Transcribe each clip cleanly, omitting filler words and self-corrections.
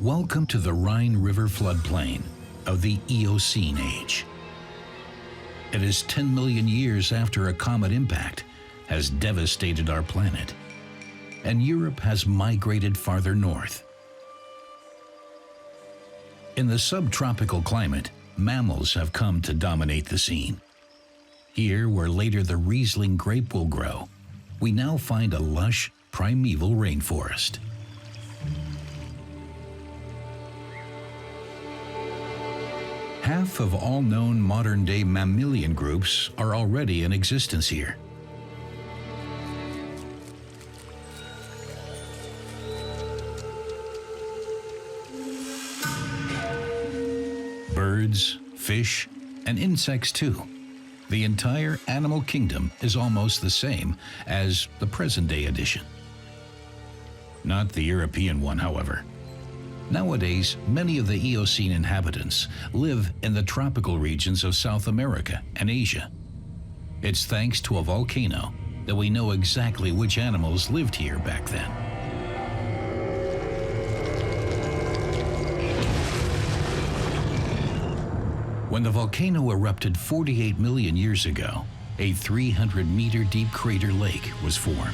Welcome to the Rhine River floodplain of the Eocene age. It is 10 million years after a comet impact has devastated our planet, and Europe has migrated farther north. In the subtropical climate, mammals have come to dominate the scene. Here, where later the Riesling grape will grow, we now find a lush, primeval rainforest. Half of all known modern-day mammalian groups are already in existence here. Birds, fish, and insects too. The entire animal kingdom is almost the same as the present-day edition. Not the European one, however. Nowadays, many of the Eocene inhabitants live in the tropical regions of South America and Asia. It's thanks to a volcano that we know exactly which animals lived here back then. When the volcano erupted 48 million years ago, a 300-meter deep crater lake was formed.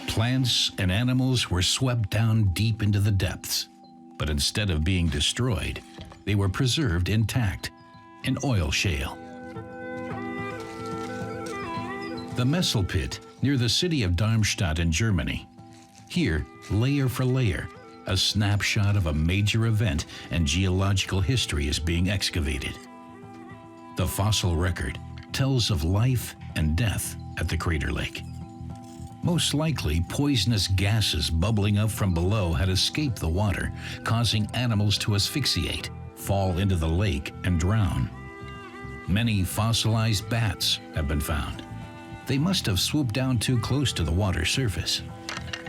Plants and animals were swept down deep into the depths, but instead of being destroyed, they were preserved intact in oil shale. The Messel pit near the city of Darmstadt in Germany. Here, layer for layer, a snapshot of a major event in geological history is being excavated. The fossil record tells of life and death at the crater lake. Most likely, poisonous gases bubbling up from below had escaped the water, causing animals to asphyxiate, fall into the lake, and drown. Many fossilized bats have been found. They must have swooped down too close to the water surface.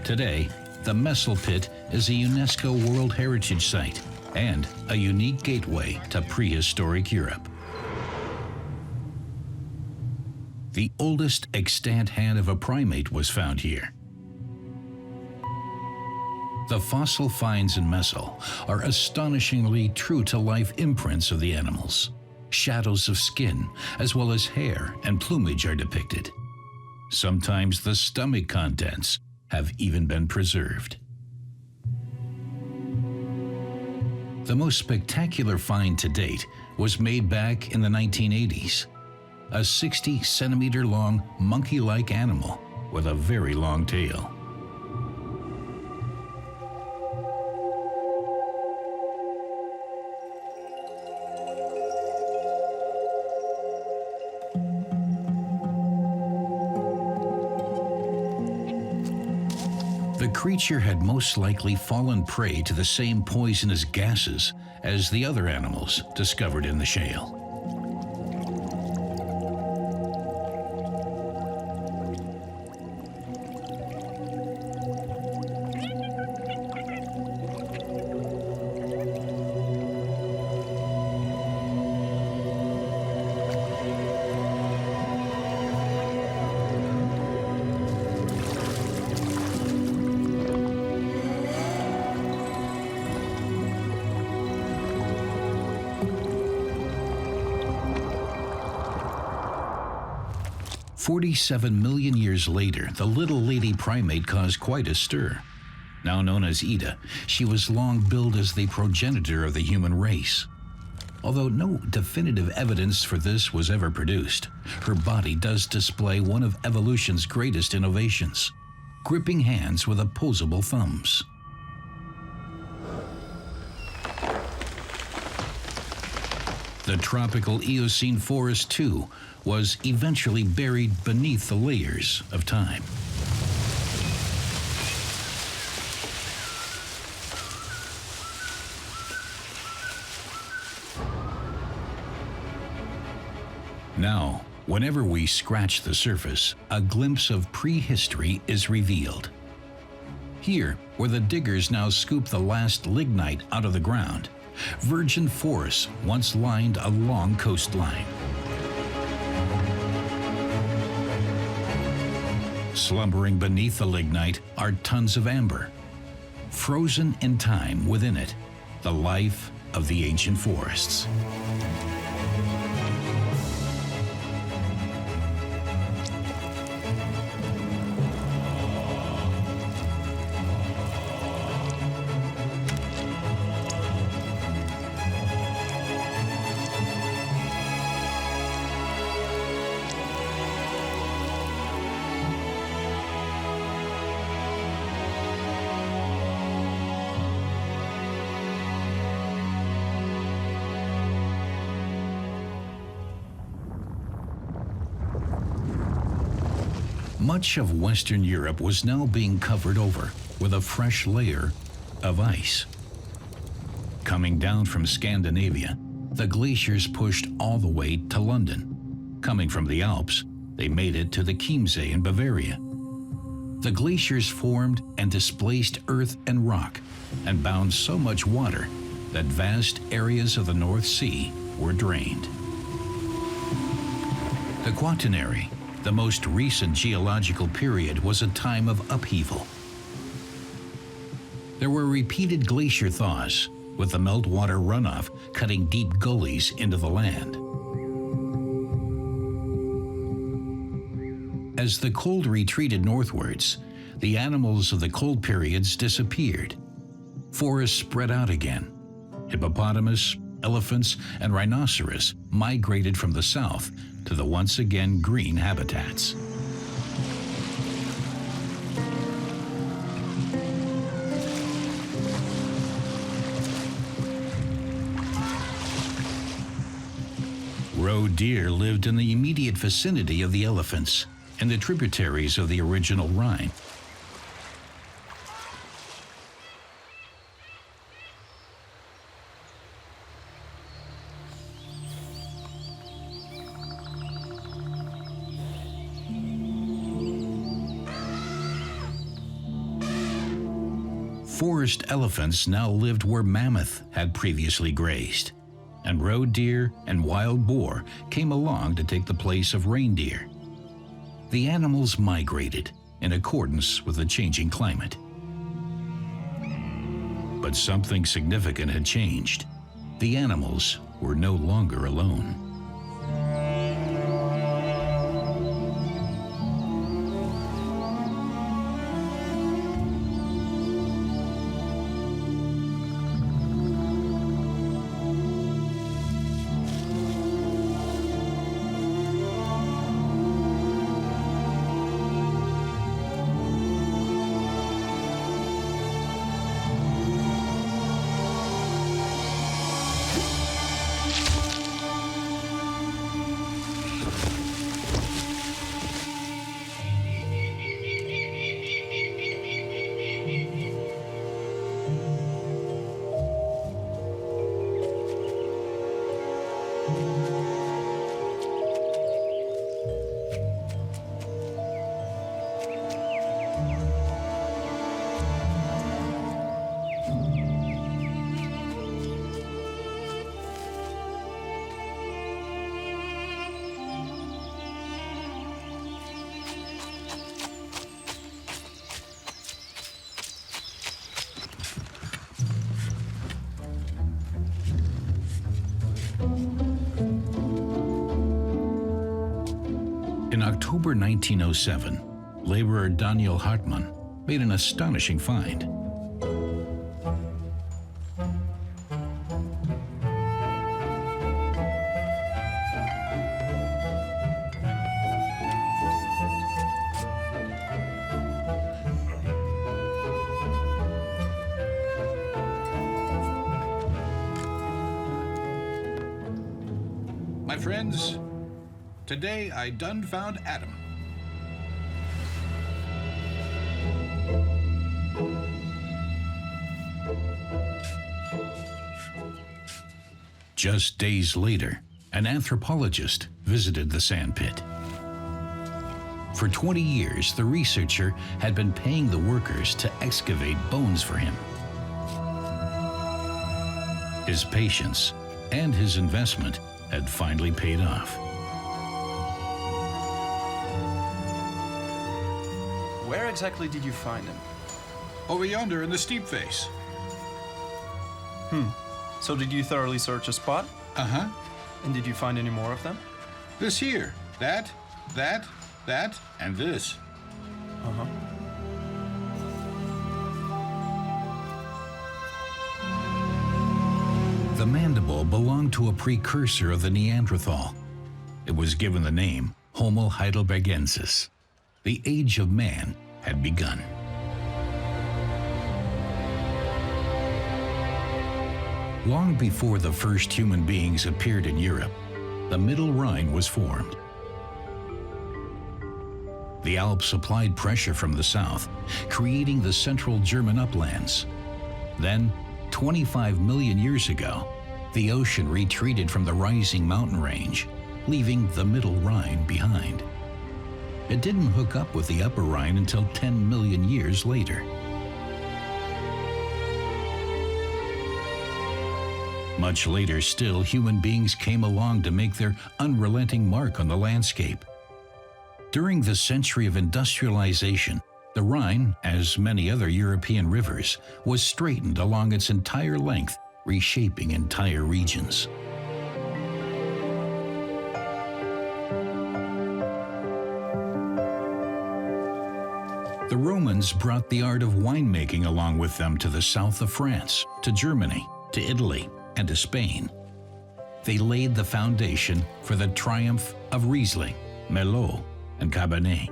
Today, the Messel pit is a UNESCO World Heritage Site and a unique gateway to prehistoric Europe. The oldest extant hand of a primate was found here. The fossil finds in Messel are astonishingly true-to-life imprints of the animals. Shadows of skin, as well as hair and plumage, are depicted. Sometimes the stomach contents have even been preserved. The most spectacular find to date was made back in the 1980s. A 60-centimeter-long monkey-like animal with a very long tail. The creature had most likely fallen prey to the same poisonous gases as the other animals discovered in the shale. "47 million years later, the little lady primate caused quite a stir. Now known as Ida, she was long billed as the progenitor of the human race. Although no definitive evidence for this was ever produced, her body does display one of evolution's greatest innovations: gripping hands with opposable thumbs. The tropical Eocene forest, too, was eventually buried beneath the layers of time. Now, whenever we scratch the surface, a glimpse of prehistory is revealed. Here, where the diggers now scoop the last lignite out of the ground, virgin forests once lined a long coastline. Slumbering beneath the lignite are tons of amber. Frozen in time within it, the life of the ancient forests. Much of Western Europe was now being covered over with a fresh layer of ice. Coming down from Scandinavia, the glaciers pushed all the way to London. Coming from the Alps, they made it to the Chiemsee in Bavaria. The glaciers formed and displaced earth and rock and bound so much water that vast areas of the North Sea were drained. The Quaternary, the most recent geological period, was a time of upheaval. There were repeated glacier thaws, with the meltwater runoff cutting deep gullies into the land. As the cold retreated northwards, the animals of the cold periods disappeared. Forests spread out again. Hippopotamus, elephants, and rhinoceros migrated from the south to the once again green habitats. Roe deer lived in the immediate vicinity of the elephants and the tributaries of the original Rhine. Forest elephants now lived where mammoth had previously grazed, and roe deer and wild boar came along to take the place of reindeer. The animals migrated in accordance with the changing climate. But something significant had changed. The animals were no longer alone. In October 1907, laborer Daniel Hartmann made an astonishing find. My friends, today I done found Adam. Just days later, an anthropologist visited the sandpit. For 20 years, the researcher had been paying the workers to excavate bones for him. His patience and his investment had finally paid off. Where exactly did you find him? Over yonder in the steep face. So did you thoroughly search a spot? Uh-huh. And did you find any more of them? This here. That, and this. Uh-huh. The mandible belonged to a precursor of the Neanderthal. It was given the name Homo heidelbergensis. The age of man had begun. Long before the first human beings appeared in Europe, the Middle Rhine was formed. The Alps applied pressure from the south, creating the central German uplands. Then, 25 million years ago, the ocean retreated from the rising mountain range, leaving the Middle Rhine behind. It didn't hook up with the Upper Rhine until 10 million years later. Much later still, human beings came along to make their unrelenting mark on the landscape. During the century of industrialization, the Rhine, as many other European rivers, was straightened along its entire length, reshaping entire regions. The Romans brought the art of winemaking along with them to the south of France, to Germany, to Italy, and to Spain. They laid the foundation for the triumph of Riesling, Merlot, and Cabernet.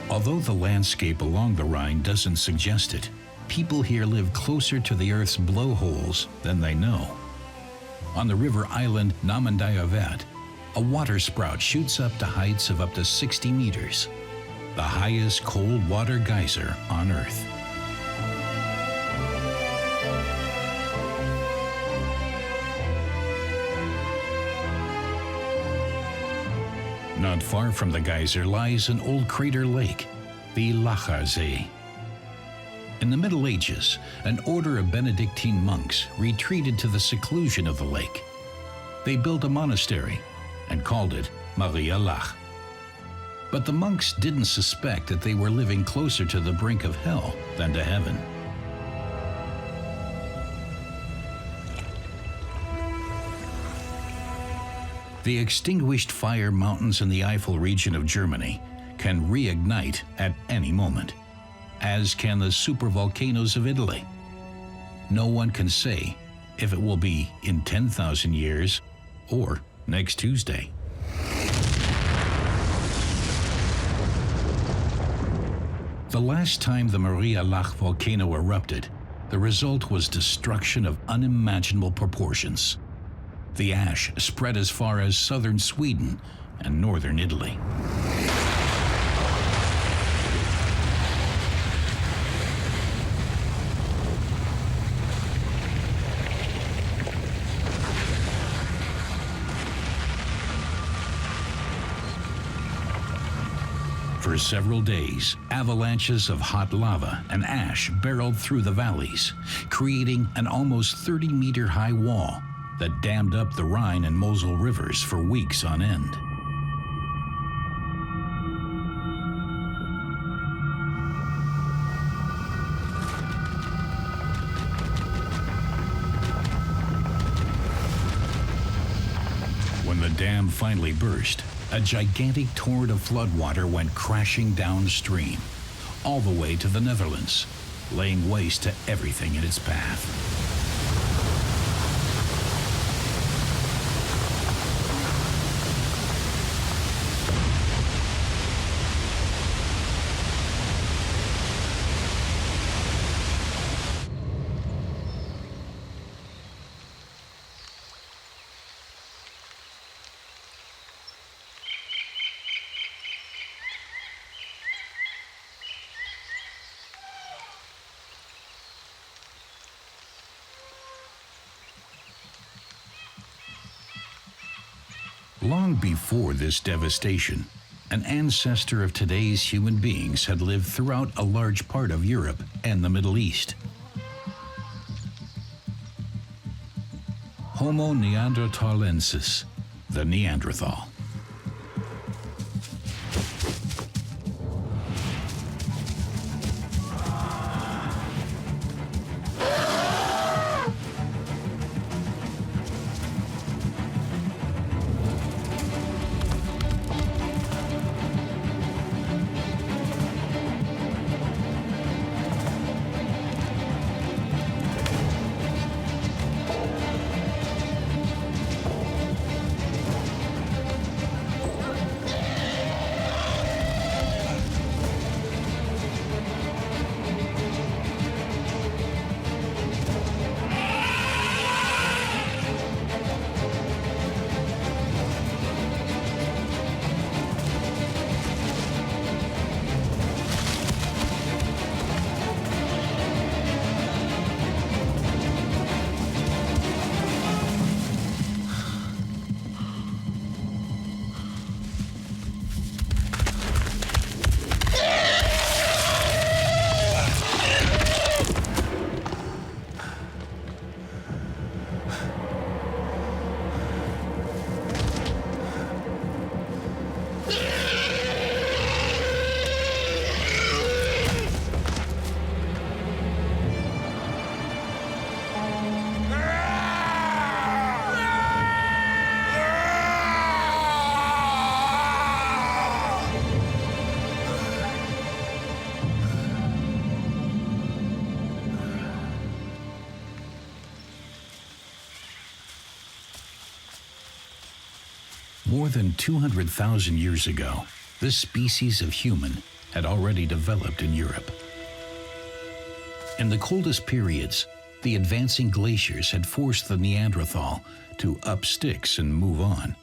Although the landscape along the Rhine doesn't suggest it, people here live closer to the Earth's blowholes than they know. On the river island Namandayavad, a water sprout shoots up to heights of up to 60 meters, the highest cold water geyser on Earth. Not far from the geyser lies an old crater lake, the Lacharsee. In the Middle Ages, an order of Benedictine monks retreated to the seclusion of the lake. They built a monastery and called it Maria Lach. But the monks didn't suspect that they were living closer to the brink of hell than to heaven. The extinguished fire mountains in the Eifel region of Germany can reignite at any moment, as can the supervolcanoes of Italy. No one can say if it will be in 10,000 years or next Tuesday. The last time the Maria Lach volcano erupted, the result was destruction of unimaginable proportions. The ash spread as far as southern Sweden and northern Italy. For several days, avalanches of hot lava and ash barreled through the valleys, creating an almost 30-meter-high wall that dammed up the Rhine and Mosel rivers for weeks on end. When the dam finally burst, a gigantic torrent of floodwater went crashing downstream, all the way to the Netherlands, laying waste to everything in its path. Long before this devastation, an ancestor of today's human beings had lived throughout a large part of Europe and the Middle East. Homo neanderthalensis, the Neanderthal. More than 200,000 years ago, this species of human had already developed in Europe. In the coldest periods, the advancing glaciers had forced the Neanderthal to up sticks and move on.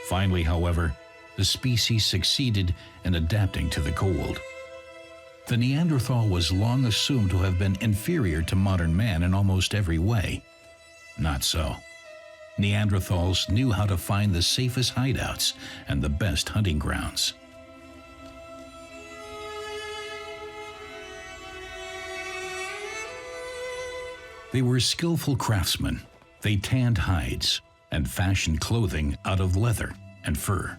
Finally, however, the species succeeded in adapting to the cold. The Neanderthal was long assumed to have been inferior to modern man in almost every way. Not so. Neanderthals knew how to find the safest hideouts and the best hunting grounds. They were skillful craftsmen. They tanned hides and fashioned clothing out of leather and fur.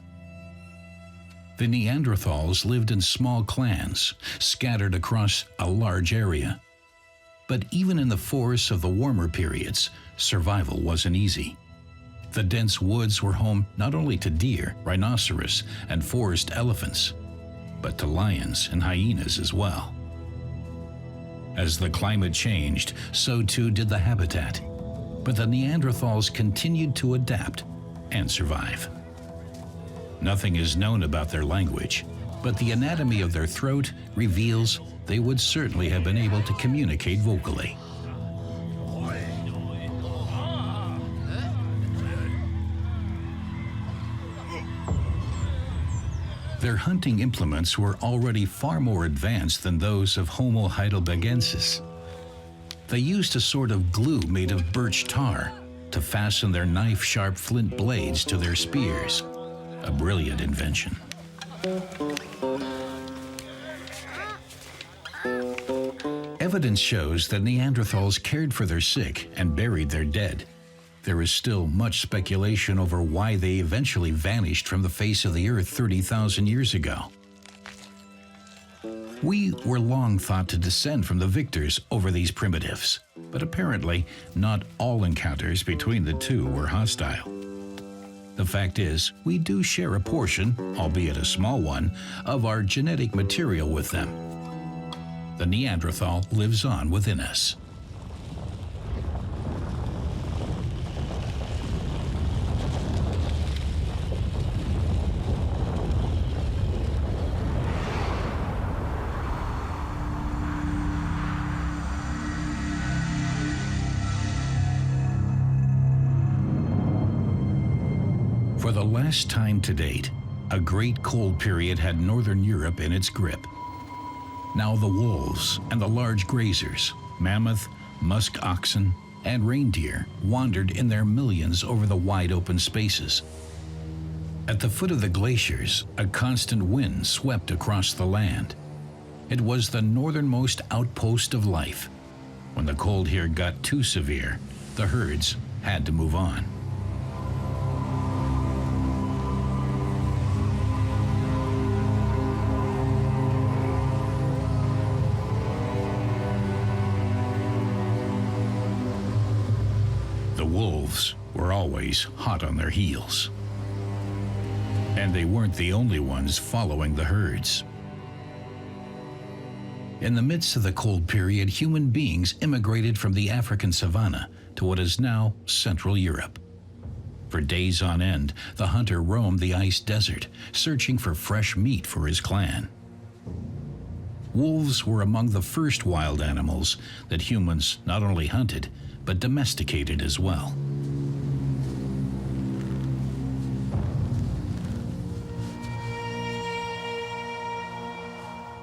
The Neanderthals lived in small clans, scattered across a large area. But even in the forests of the warmer periods, survival wasn't easy. The dense woods were home not only to deer, rhinoceros, and forest elephants, but to lions and hyenas as well. As the climate changed, so too did the habitat. But the Neanderthals continued to adapt and survive. Nothing is known about their language, but the anatomy of their throat reveals they would certainly have been able to communicate vocally. Their hunting implements were already far more advanced than those of Homo heidelbergensis. They used a sort of glue made of birch tar to fasten their knife-sharp flint blades to their spears. A brilliant invention. Evidence shows that Neanderthals cared for their sick and buried their dead. There is still much speculation over why they eventually vanished from the face of the earth 30,000 years ago. We were long thought to descend from the victors over these primitives, but apparently not all encounters between the two were hostile. The fact is, we do share a portion, albeit a small one, of our genetic material with them. The Neanderthal lives on within us. For the last time to date, a great cold period had northern Europe in its grip. Now the wolves and the large grazers, mammoth, musk oxen, and reindeer wandered in their millions over the wide open spaces. At the foot of the glaciers, a constant wind swept across the land. It was the northernmost outpost of life. When the cold here got too severe, the herds had to move on. The wolves were always hot on their heels. And they weren't the only ones following the herds. In the midst of the cold period, human beings immigrated from the African savanna to what is now Central Europe. For days on end, the hunter roamed the ice desert, searching for fresh meat for his clan. Wolves were among the first wild animals that humans not only hunted, but domesticated as well.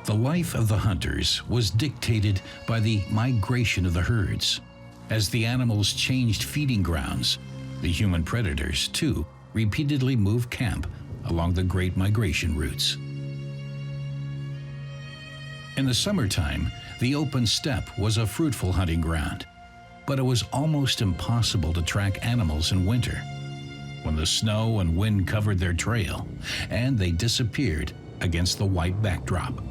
The life of the hunters was dictated by the migration of the herds. As the animals changed feeding grounds, the human predators, too, repeatedly moved camp along the great migration routes. In the summertime, the open steppe was a fruitful hunting ground, but it was almost impossible to track animals in winter, when the snow and wind covered their trail, and they disappeared against the white backdrop.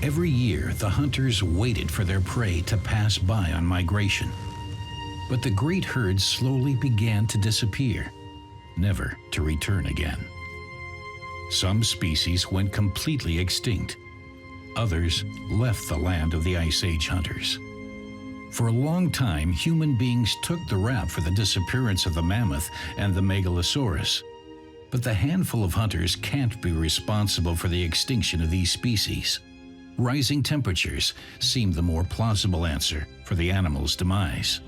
Every year, the hunters waited for their prey to pass by on migration. But the great herds slowly began to disappear, never to return again. Some species went completely extinct. Others left the land of the Ice Age hunters. For a long time, human beings took the rap for the disappearance of the mammoth and the megalosaurus. But the handful of hunters can't be responsible for the extinction of these species. Rising temperatures seemed the more plausible answer for the animal's demise.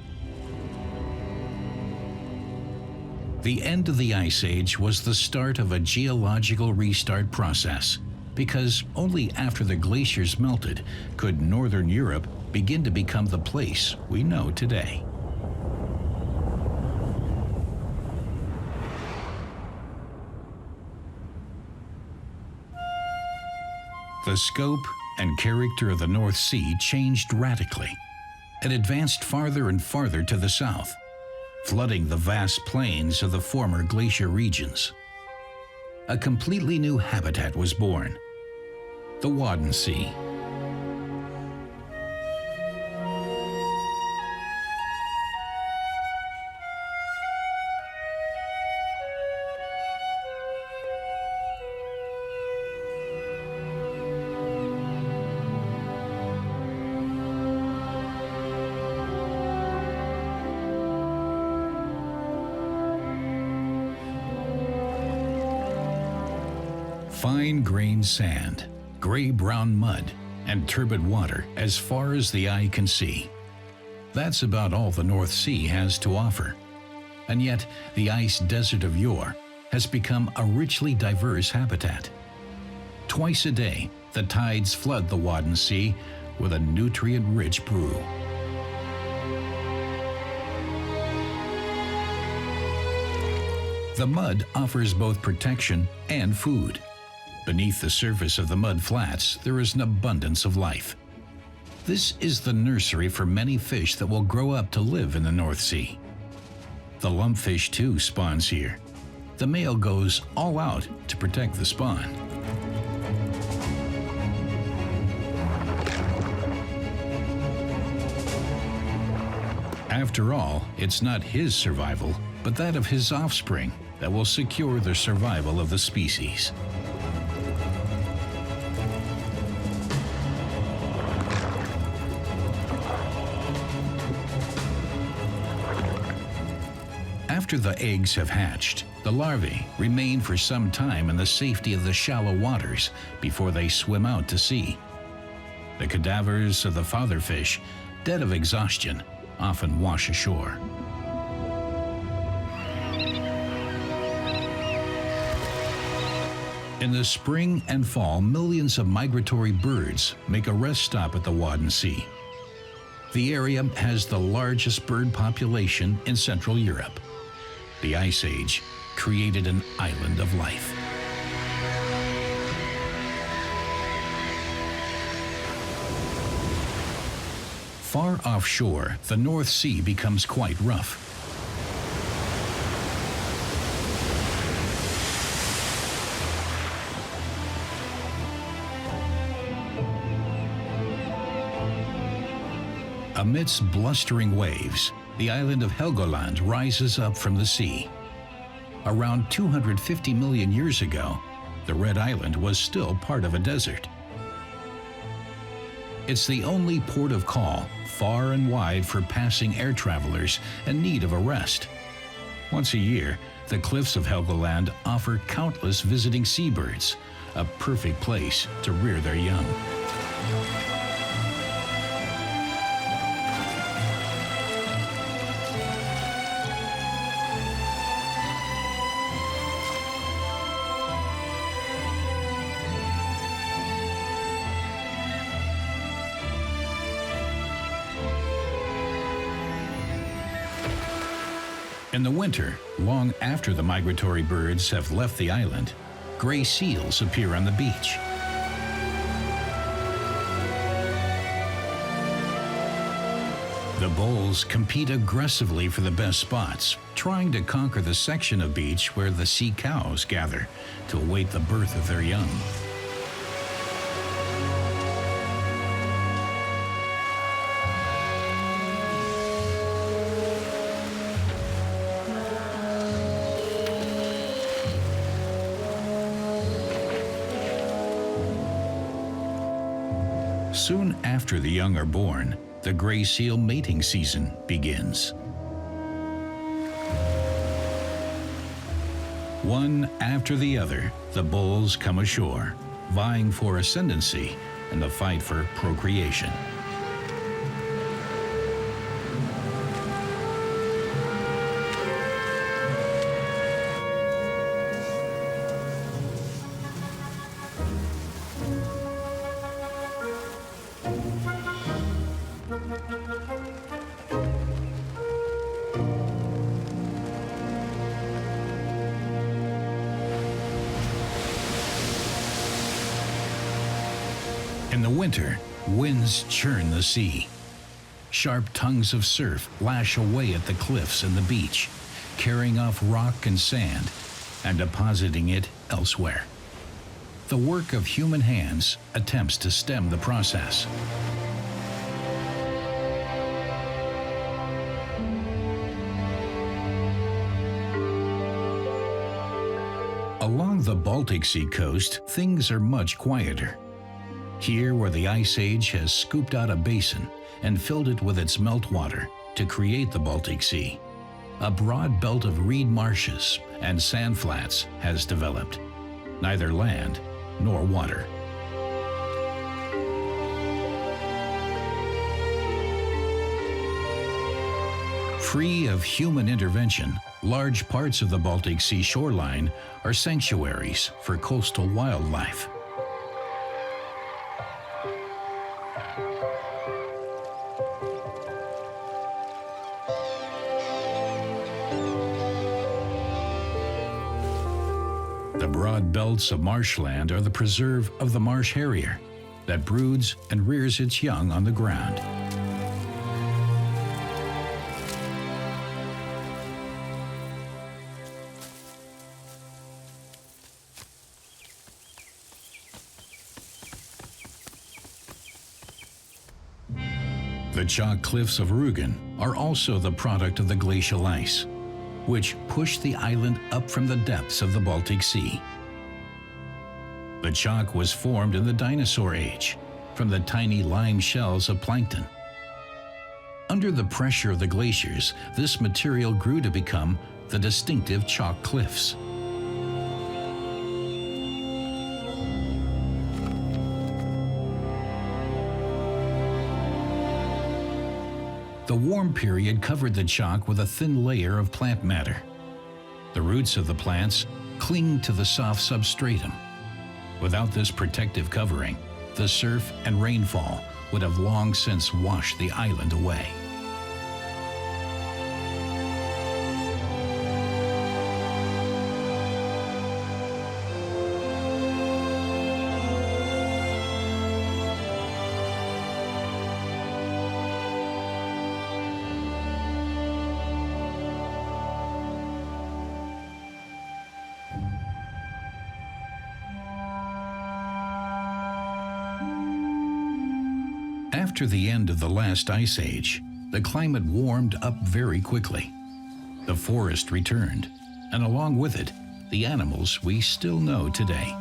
The end of the Ice Age was the start of a geological restart process, because only after the glaciers melted could northern Europe begin to become the place we know today. The scope and character of the North Sea changed radically. It advanced farther and farther to the south, flooding the vast plains of the former glacier regions. A completely new habitat was born, the Wadden Sea. Fine-grained sand, gray-brown mud, and turbid water as far as the eye can see. That's about all the North Sea has to offer. And yet, the ice desert of yore has become a richly diverse habitat. Twice a day, the tides flood the Wadden Sea with a nutrient-rich brew. The mud offers both protection and food. Beneath the surface of the mud flats, there is an abundance of life. This is the nursery for many fish that will grow up to live in the North Sea. The lumpfish, too, spawns here. The male goes all out to protect the spawn. After all, it's not his survival, but that of his offspring that will secure the survival of the species. After the eggs have hatched, the larvae remain for some time in the safety of the shallow waters before they swim out to sea. The cadavers of the father fish, dead of exhaustion, often wash ashore. In the spring and fall, millions of migratory birds make a rest stop at the Wadden Sea. The area has the largest bird population in Central Europe. The Ice Age created an island of life. Far offshore, the North Sea becomes quite rough. Amidst blustering waves, the island of Helgoland rises up from the sea. Around 250 million years ago, the Red Island was still part of a desert. It's the only port of call, far and wide for passing air travelers in need of a rest. Once a year, the cliffs of Helgoland offer countless visiting seabirds, a perfect place to rear their young. In the winter, long after the migratory birds have left the island, gray seals appear on the beach. The bulls compete aggressively for the best spots, trying to conquer the section of beach where the sea cows gather to await the birth of their young. Soon after the young are born, the gray seal mating season begins. One after the other, the bulls come ashore, vying for ascendancy in the fight for procreation. In the winter, winds churn the sea. Sharp tongues of surf lash away at the cliffs and the beach, carrying off rock and sand and depositing it elsewhere. The work of human hands attempts to stem the process. Along the Baltic Sea coast, things are much quieter. Here, where the Ice Age has scooped out a basin and filled it with its meltwater to create the Baltic Sea, a broad belt of reed marshes and sand flats has developed, neither land nor water. Free of human intervention, large parts of the Baltic Sea shoreline are sanctuaries for coastal wildlife. The broad belts of marshland are the preserve of the marsh harrier that broods and rears its young on the ground. The chalk cliffs of Rügen are also the product of the glacial ice, which pushed the island up from the depths of the Baltic Sea. The chalk was formed in the dinosaur age from the tiny lime shells of plankton. Under the pressure of the glaciers, this material grew to become the distinctive chalk cliffs. The warm period covered the chalk with a thin layer of plant matter. The roots of the plants cling to the soft substratum. Without this protective covering, the surf and rainfall would have long since washed the island away. After the end of the last ice age, the climate warmed up very quickly. The forest returned, and along with it, the animals we still know today.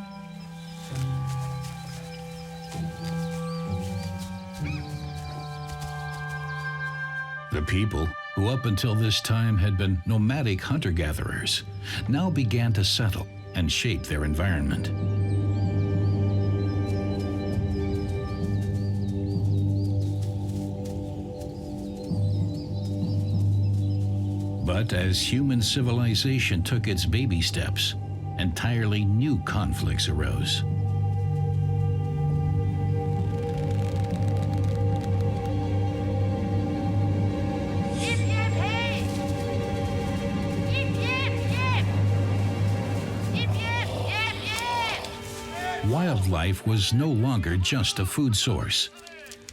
The people, who up until this time had been nomadic hunter-gatherers, now began to settle and shape their environment. But as human civilization took its baby steps, entirely new conflicts arose. Wildlife was no longer just a food source.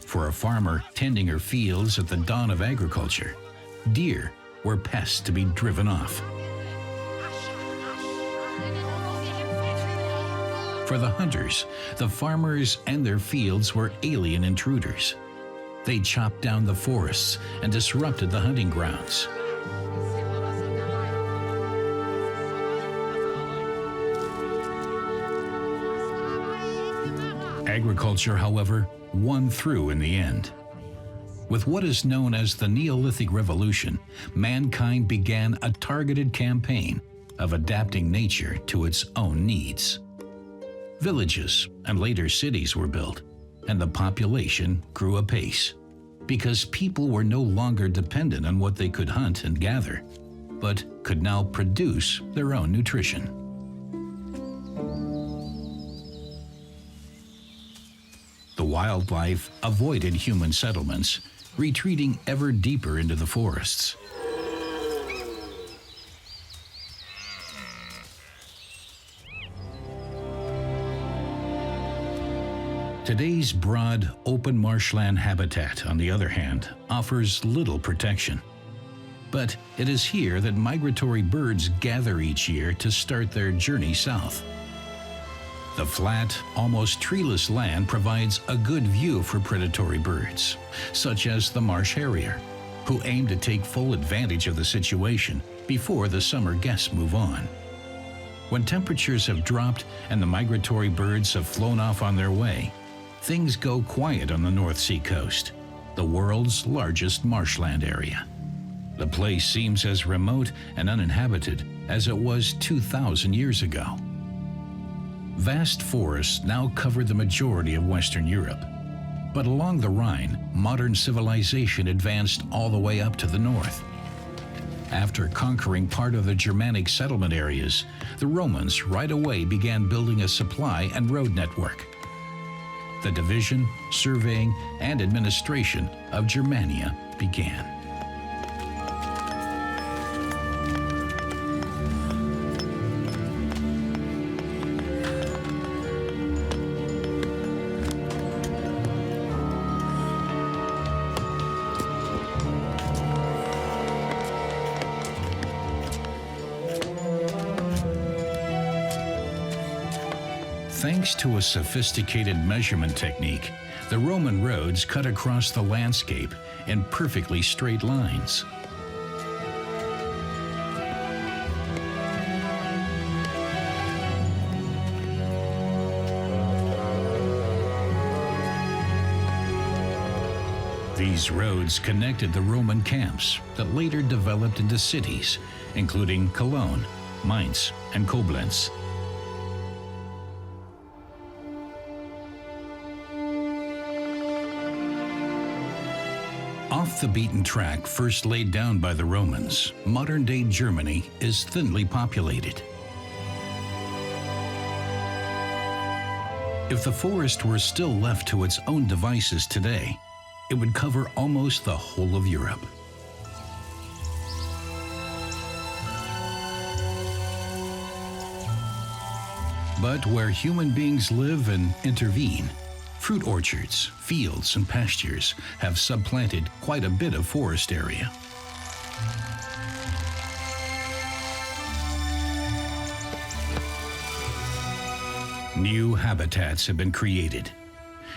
For a farmer tending her fields at the dawn of agriculture, deer were pests to be driven off. For the hunters, the farmers and their fields were alien intruders. They chopped down the forests and disrupted the hunting grounds. Agriculture, however, won through in the end. With what is known as the Neolithic Revolution, mankind began a targeted campaign of adapting nature to its own needs. Villages and later cities were built, and the population grew apace, because people were no longer dependent on what they could hunt and gather, but could now produce their own nutrition. The wildlife avoided human settlements, retreating ever deeper into the forests. Today's broad, open marshland habitat, on the other hand, offers little protection. But it is here that migratory birds gather each year to start their journey south. The flat, almost treeless land provides a good view for predatory birds, such as the marsh harrier, who aim to take full advantage of the situation before the summer guests move on. When temperatures have dropped and the migratory birds have flown off on their way, things go quiet on the North Sea coast, the world's largest marshland area. The place seems as remote and uninhabited as it was 2,000 years ago. Vast forests now cover the majority of Western Europe. But along the Rhine, modern civilization advanced all the way up to the north. After conquering part of the Germanic settlement areas, the Romans right away began building a supply and road network. The division, surveying, and administration of Germania began. Thanks to a sophisticated measurement technique, the Roman roads cut across the landscape in perfectly straight lines. These roads connected the Roman camps that later developed into cities, including Cologne, Mainz, and Koblenz. Off the beaten track first laid down by the Romans, modern-day Germany is thinly populated. If the forest were still left to its own devices today, it would cover almost the whole of Europe. But where human beings live and intervene, fruit orchards, fields, and pastures have supplanted quite a bit of forest area. New habitats have been created.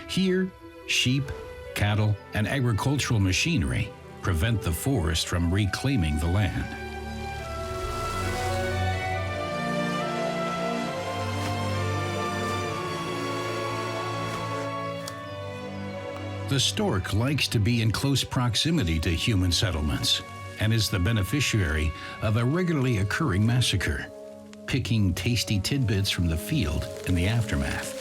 Here, sheep, cattle, and agricultural machinery prevent the forest from reclaiming the land. The stork likes to be in close proximity to human settlements and is the beneficiary of a regularly occurring massacre, picking tasty tidbits from the field in the aftermath.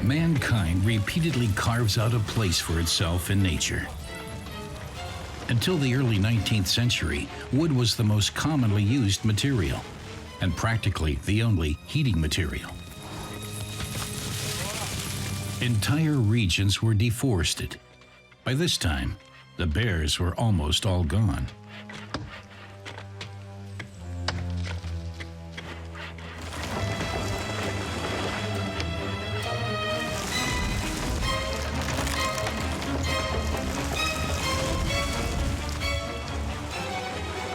Mankind repeatedly carves out a place for itself in nature. Until the early 19th century, wood was the most commonly used material, and practically the only heating material. Entire regions were deforested. By this time, the bears were almost all gone.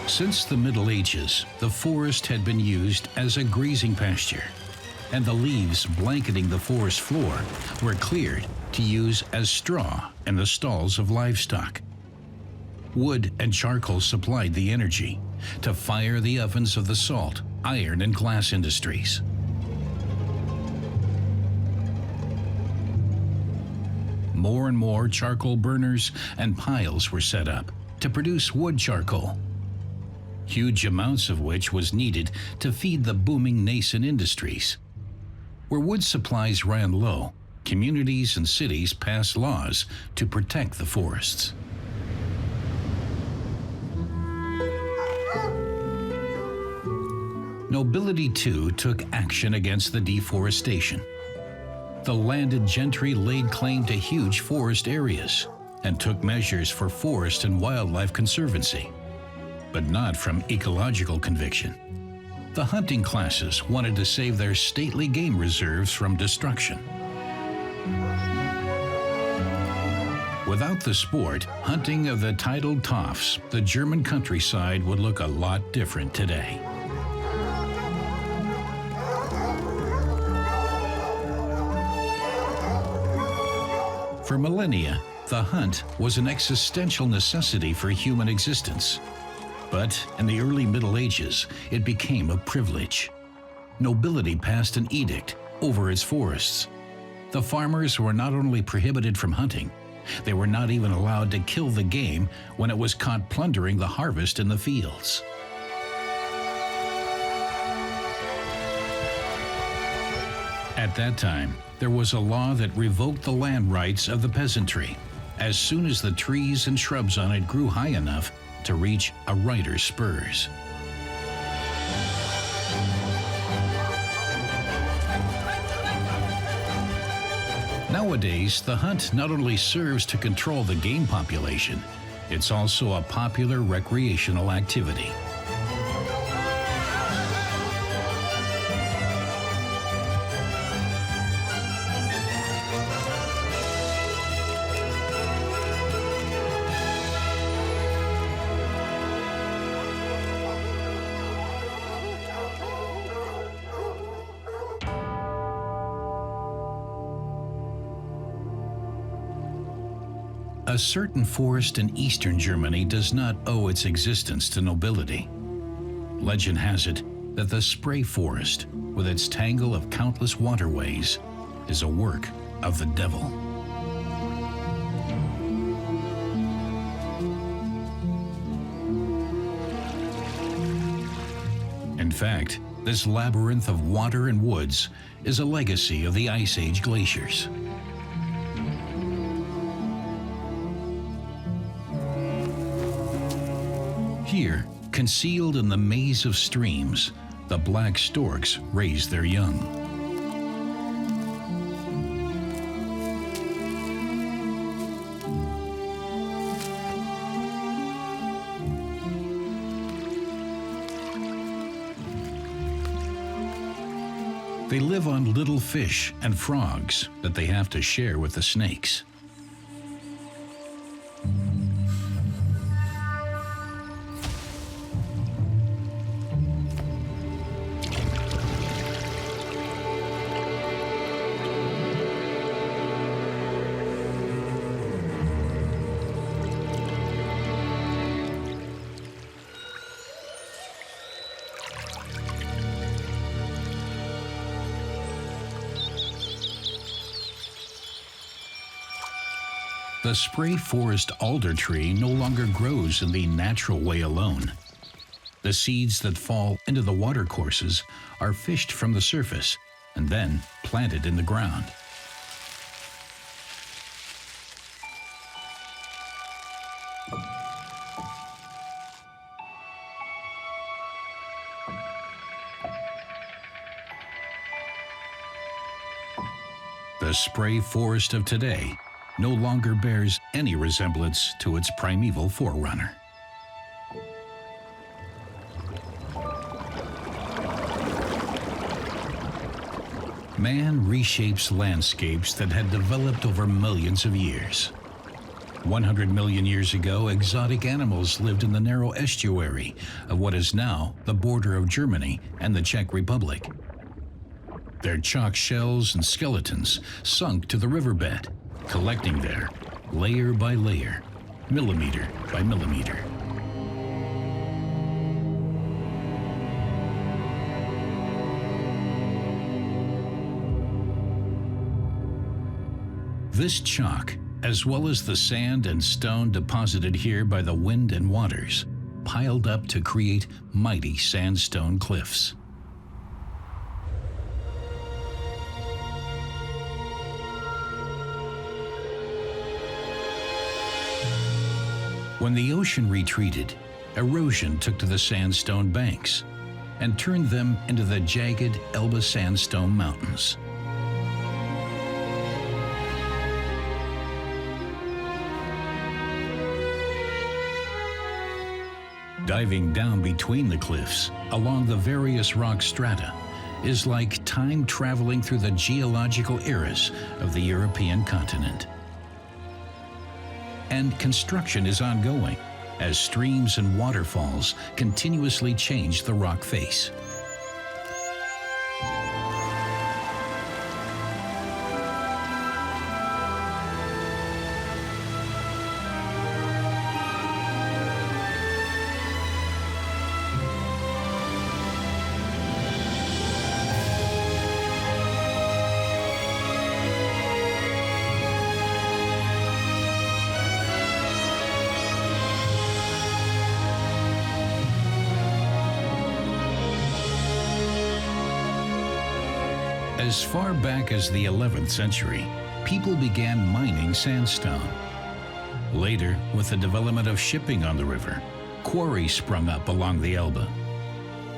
Since the Middle Ages, the forest had been used as a grazing pasture, and the leaves blanketing the forest floor were cleared to use as straw in the stalls of livestock. Wood and charcoal supplied the energy to fire the ovens of the salt, iron, and glass industries. More and more charcoal burners and piles were set up to produce wood charcoal, huge amounts of which was needed to feed the booming nascent industries. Where wood supplies ran low, communities and cities passed laws to protect the forests. Nobility, too, took action against the deforestation. The landed gentry laid claim to huge forest areas and took measures for forest and wildlife conservancy, but not from ecological conviction. The hunting classes wanted to save their stately game reserves from destruction. Without the sport, hunting of the titled toffs, the German countryside would look a lot different today. For millennia, the hunt was an existential necessity for human existence. But in the early Middle Ages, it became a privilege. Nobility passed an edict over its forests. The farmers were not only prohibited from hunting, they were not even allowed to kill the game when it was caught plundering the harvest in the fields. At that time, there was a law that revoked the land rights of the peasantry as soon as the trees and shrubs on it grew high enough to reach a rider's spurs. Nowadays, the hunt not only serves to control the game population, it's also a popular recreational activity. A certain forest in eastern Germany does not owe its existence to nobility. Legend has it that the Spray Forest, with its tangle of countless waterways, is a work of the devil. In fact, this labyrinth of water and woods is a legacy of the Ice Age glaciers. Here, concealed in the maze of streams, the black storks raise their young. They live on little fish and frogs that they have to share with the snakes. The Spray Forest alder tree no longer grows in the natural way alone. The seeds that fall into the watercourses are fished from the surface and then planted in the ground. The Spray Forest of today no longer bears any resemblance to its primeval forerunner. Man reshapes landscapes that had developed over millions of years. 100 million years ago, exotic animals lived in the narrow estuary of what is now the border of Germany and the Czech Republic. Their chalk shells and skeletons sunk to the riverbed, collecting there, layer by layer, millimeter by millimeter. This chalk, as well as the sand and stone deposited here by the wind and waters, piled up to create mighty sandstone cliffs. When the ocean retreated, erosion took to the sandstone banks and turned them into the jagged Elba sandstone mountains. Diving down between the cliffs, along the various rock strata, is like time traveling through the geological eras of the European continent. And construction is ongoing as streams and waterfalls continuously change the rock face. As far back as the 11th century, people began mining sandstone. Later, with the development of shipping on the river, quarries sprung up along the Elbe.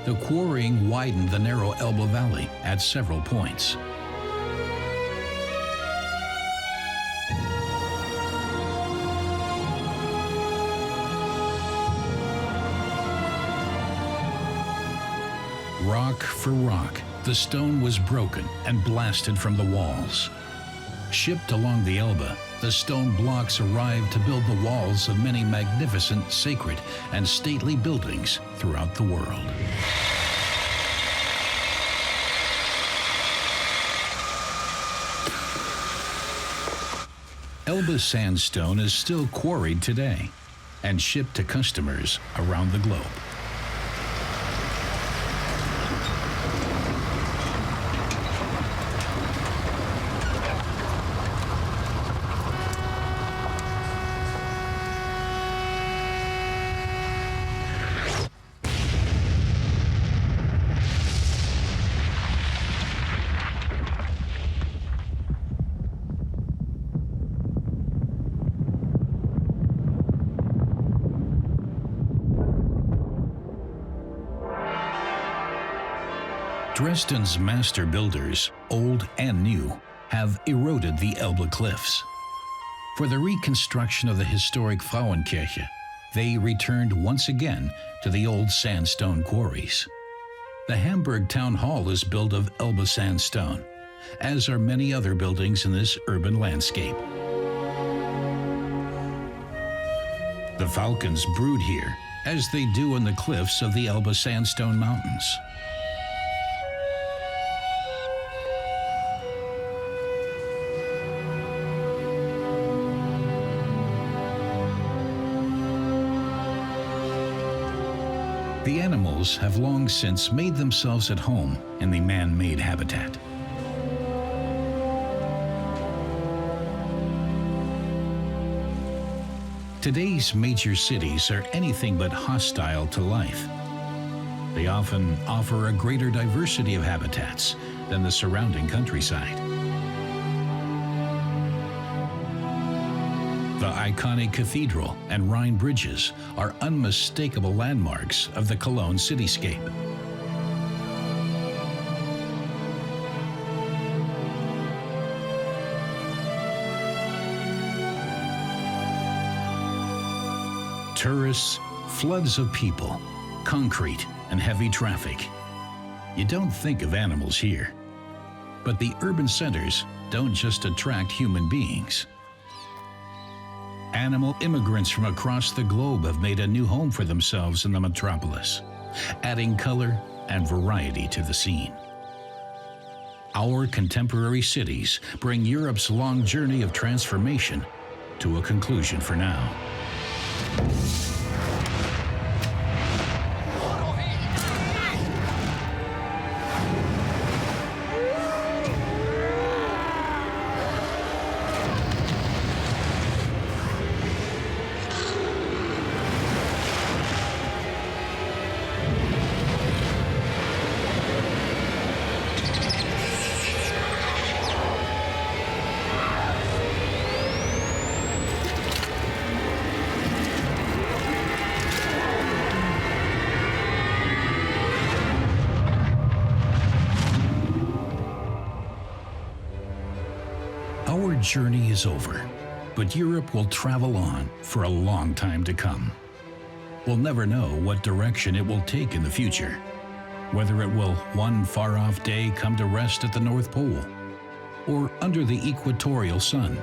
The quarrying widened the narrow Elbe Valley at several points. Rock for rock, the stone was broken and blasted from the walls. Shipped along the Elbe, the stone blocks arrived to build the walls of many magnificent, sacred, and stately buildings throughout the world. Elbe sandstone is still quarried today and shipped to customers around the globe. Dresden's master builders, old and new, have eroded the Elbe cliffs. For the reconstruction of the historic Frauenkirche, they returned once again to the old sandstone quarries. The Hamburg Town Hall is built of Elbe sandstone, as are many other buildings in this urban landscape. The falcons brood here, as they do in the cliffs of the Elbe sandstone mountains. The animals have long since made themselves at home in the man-made habitat. Today's major cities are anything but hostile to life. They often offer a greater diversity of habitats than the surrounding countryside. The iconic cathedral and Rhine bridges are unmistakable landmarks of the Cologne cityscape. Tourists, floods of people, concrete, and heavy traffic. You don't think of animals here. But the urban centers don't just attract human beings. Animal immigrants from across the globe have made a new home for themselves in the metropolis, adding color and variety to the scene. Our contemporary cities bring Europe's long journey of transformation to a conclusion for now. Our journey is over, but Europe will travel on for a long time to come. We'll never know what direction it will take in the future, whether it will one far-off day come to rest at the North Pole or under the equatorial sun.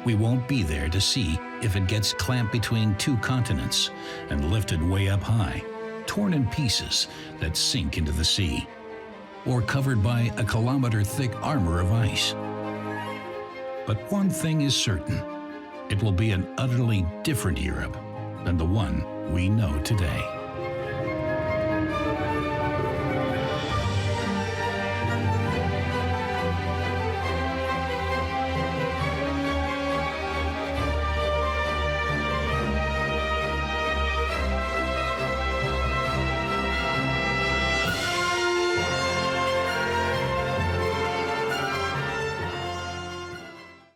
We won't be there to see if it gets clamped between two continents and lifted way up high, torn in pieces that sink into the sea, or covered by a kilometer-thick armor of ice. But one thing is certain, it will be an utterly different Europe than the one we know today.